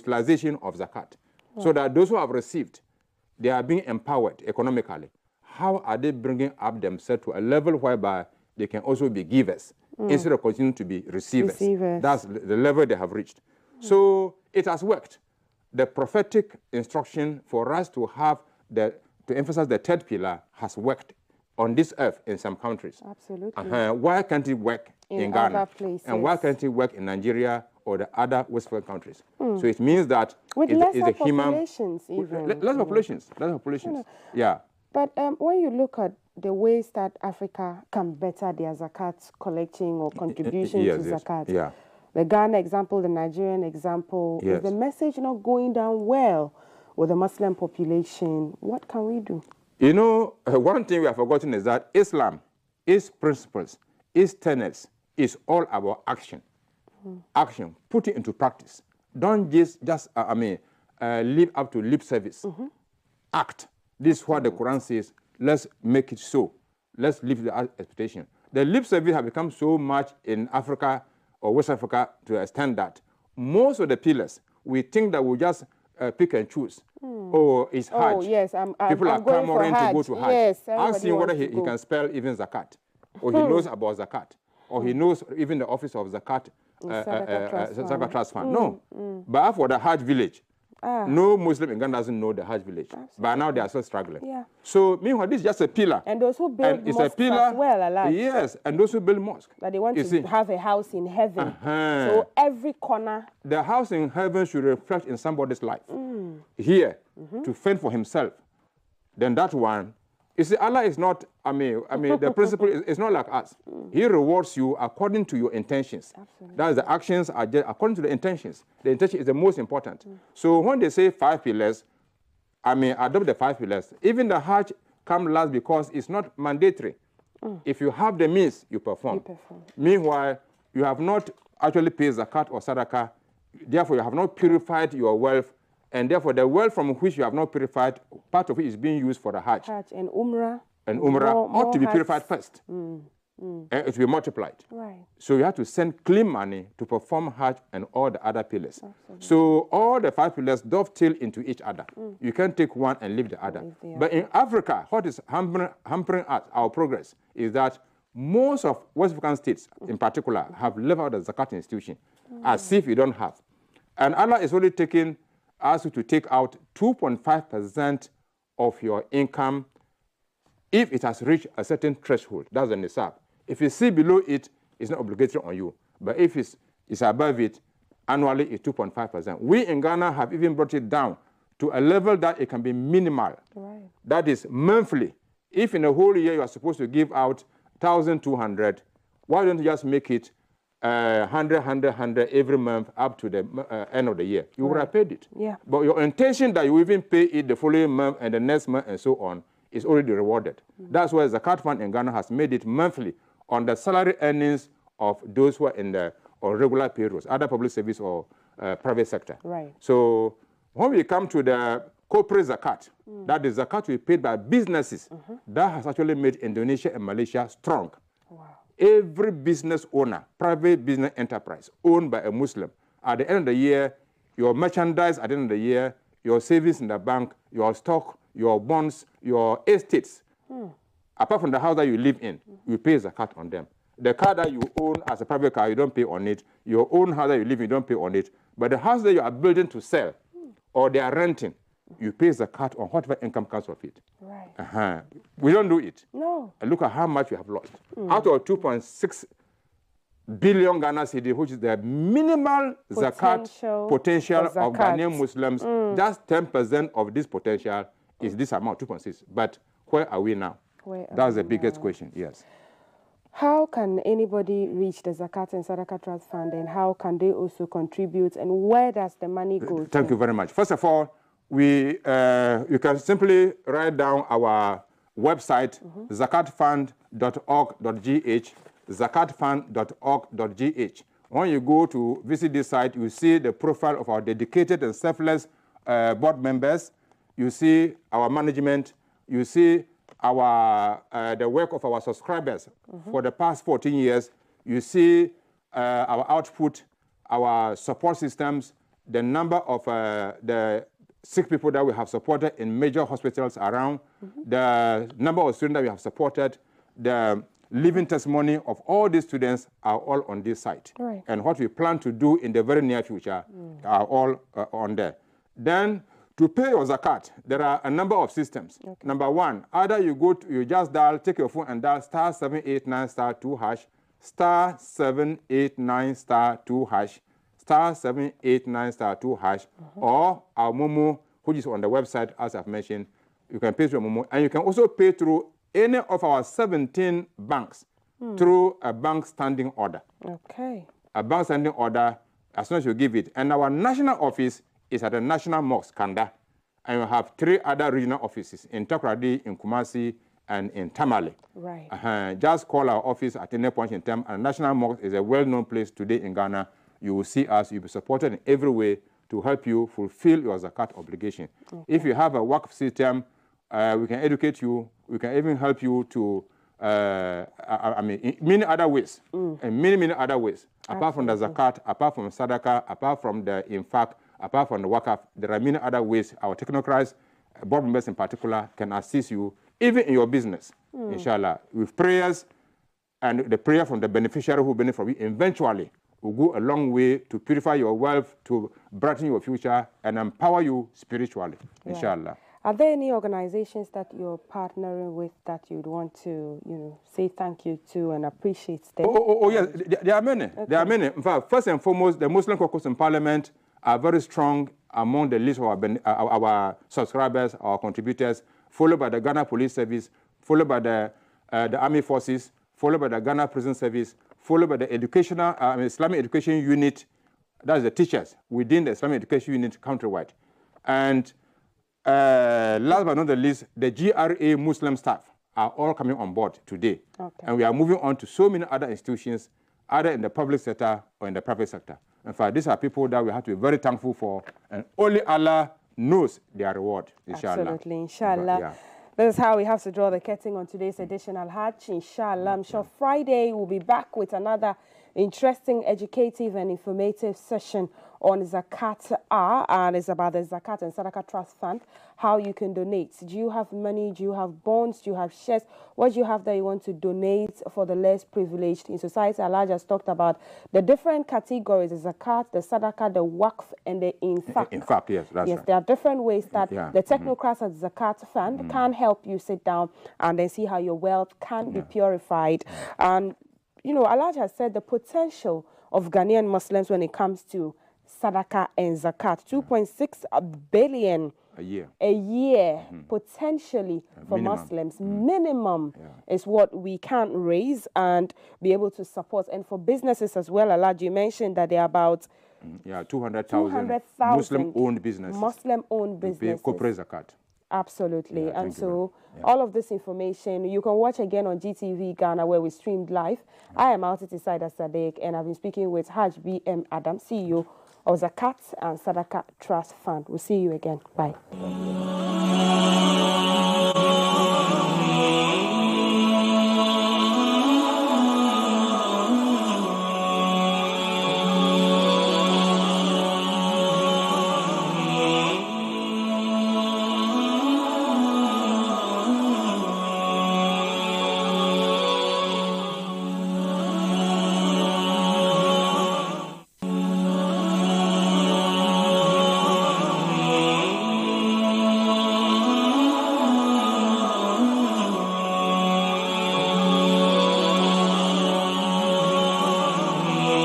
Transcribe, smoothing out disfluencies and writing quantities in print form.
utilization of zakat, so that those who have received, they are being empowered economically. How are they bringing up themselves to a level whereby they can also be givers instead of continuing to be receivers? That's the level they have reached. So it has worked. The prophetic instruction for us to have to emphasize the third pillar has worked on this earth in some countries. Absolutely. Why can't it work in Ghana? Other places. And why can't it work in Nigeria or the other Western countries? So it means that with it's lesser a human populations, even less populations. Yeah. But when you look at the ways that Africa can better their zakat collecting or contribution to zakat, the Ghana example, the Nigerian example, is the message not going down well with the Muslim population? What can we do? You know, one thing we have forgotten is that Islam, its principles, its tenets, is all about action. Action, put it into practice. Don't just live up to lip service. Act. This is what the Quran says. Let's make it so. Let's live the expectation. The lip service has become so much in Africa or West Africa to the extent that most of the pillars, we think that we just pick and choose. Oh, it's Hajj. Oh, yes, people are clamoring to go to Hajj. Yes, ask him whether he can spell even zakat, or he knows about zakat, or he knows even the office of zakat, Zakat Trust Fund. No. But for the Hajj village, no Muslim in Ghana doesn't know the Hajj village. But now they are still struggling. So meanwhile, this is just a pillar. And those who build mosques as well, yes, and those who build mosques. But they want to have a house in heaven. So every corner. The house in heaven should reflect in somebody's life. Here, to fend for himself. Then that one, you see, Allah is not, the principle is not like us. He rewards you according to your intentions. Absolutely. That is, the actions are just according to the intentions. The intention is the most important. So when they say 5 pillars, adopt the 5 pillars. Even the Hajj comes last because it's not mandatory. If you have the means, you perform. Meanwhile, you have not actually paid zakat or sadaqah. Therefore, you have not purified your wealth. And therefore, the wealth from which you have not purified, part of it is being used for the Hajj. Hajj and Umrah. And Umrah ought to be purified first. And it will be multiplied. Right. So you have to send clean money to perform Hajj and all the other pillars. Absolutely. So all the 5 pillars dovetail into each other. You can't take one and leave the other. But in Africa, what is hampering our progress is that most of West African states, in particular, have left out the zakat institution as if you don't have. And Allah is only asks you to take out 2.5% of your income if it has reached a certain threshold. That's the nisab. If you see below it, it's not obligatory on you. But if it's above it, annually it's 2.5%. We in Ghana have even brought it down to a level that it can be minimal. Right. That is monthly. If in a whole year you are supposed to give out 1,200, why don't you just make it 100 every month up to the end of the year? You would have paid it. Yeah. But your intention that you even pay it the following month and the next month and so on is already rewarded. That's why the Zakat Fund in Ghana has made it monthly on the salary earnings of those who are in the regular payrolls, either public service or private sector. Right. So when we come to the corporate zakat, that is zakat we paid by businesses, that has actually made Indonesia and Malaysia strong. Wow. Every business owner, private business enterprise owned by a Muslim, at the end of the year, your merchandise at the end of the year, your savings in the bank, your stock, your bonds, your estates, apart from the house that you live in, you pay zakat on them. The car that you own as a private car, you don't pay on it. Your own house that you live in, you don't pay on it. But the house that you are building to sell or they are renting, you pay zakat on whatever income comes of it. Right. We don't do it. No. And look at how much we have lost. Out of 2.6 billion Ghana cedi, which is the minimal zakat potential of Ghanaian Muslims, just 10% of this potential is this amount, 2.6. But where are we now? That's the biggest question, yes. How can anybody reach the Zakat and Sadaqah Trust Fund, and how can they also contribute, and where does the money go to? Thank you very much. First of all, you can simply write down our website, zakatfund.org.gh, zakatfund.org.gh. When you go to visit this site, you see the profile of our dedicated and selfless board members. You see our management. You see the work of our subscribers for the past 14 years. You see our output, our support systems, the number of the sick people that we have supported in major hospitals around, the number of students that we have supported, the living testimony of all these students are all on this site. Right. And what we plan to do in the very near future are all on there. Then, to pay your zakat, there are a number of systems. Okay. Number one, either you just dial, take your phone and dial *789 *2 hash, *789 *2 hash, *789 *2 hash, or our Momo, which is on the website, as I've mentioned. You can pay through Momo, and you can also pay through any of our 17 banks through a bank standing order. Okay. A bank standing order, as soon as you give it. And our national office is at the National Mosque, Kanda. And we have 3 other regional offices in Takoradi, in Kumasi, and in Tamale. Right. Just call our office at any point in time. And National Mosque is a well-known place today in Ghana. You will see us. You'll be supported in every way to help you fulfill your zakat obligation. Okay. If you have a work system, we can educate you. We can even help you to, in many other ways, in many other ways. Apart from the zakat, apart from sadaqah, apart from the infaq, apart from the wakaf, there are many other ways our technocrats, board members in particular, can assist you, even in your business, inshallah, with prayers and the prayer from the beneficiary who benefit from you. Eventually, will go a long way to purify your wealth, to brighten your future, and empower you spiritually, inshallah. Are there any organizations that you're partnering with that you'd want to, say thank you to and appreciate them? Yes, there are many. Okay. There are many. In fact, first and foremost, the Muslim caucus in Parliament are very strong among the list of our subscribers, our contributors, followed by the Ghana Police Service, followed by the Army Forces, followed by the Ghana Prison Service, followed by the Islamic Education Unit, that's the teachers within the Islamic Education Unit countrywide. And last but not the least, the GRA Muslim staff are all coming on board today. Okay. And we are moving on to so many other institutions, either in the public sector or in the private sector. In fact, these are people that we have to be very thankful for, and only Allah knows their reward, inshallah. Absolutely, inshallah. Yeah. This is how we have to draw the curtain on today's edition Al-Hajj, inshallah. I'm sure Friday we'll be back with another interesting, educative and informative session on Zakat Hour, and it's about the Zakat and Sadaqah Trust Fund, how you can donate. Do you have money? Do you have bonds? Do you have shares? What do you have that you want to donate for the less privileged in society? Allah just talked about the different categories, the Zakat, the Sadaqah, the Waqf, and the Infaq. Infaq, yes, that's right. There are different ways that the technocrats at Zakat Fund can help you sit down and then see how your wealth can be purified. And, Allah has said the potential of Ghanaian Muslims when it comes to Sadaqah and Zakat, 2.6 billion a year potentially for minimum. Muslims. Minimum is what we can raise and be able to support. And for businesses as well, Alaj, you mentioned that there are about 200,000 Muslim-owned businesses. Muslim-owned businesses. Corporate Zakat. Absolutely. And so all of this information you can watch again on GTV Ghana, where we streamed live. I am Altiti Saida Sadek, and I've been speaking with Hajj B.M. Adam, CEO of Zakat and Sadaqah Trust Fund. We'll see you again. Bye.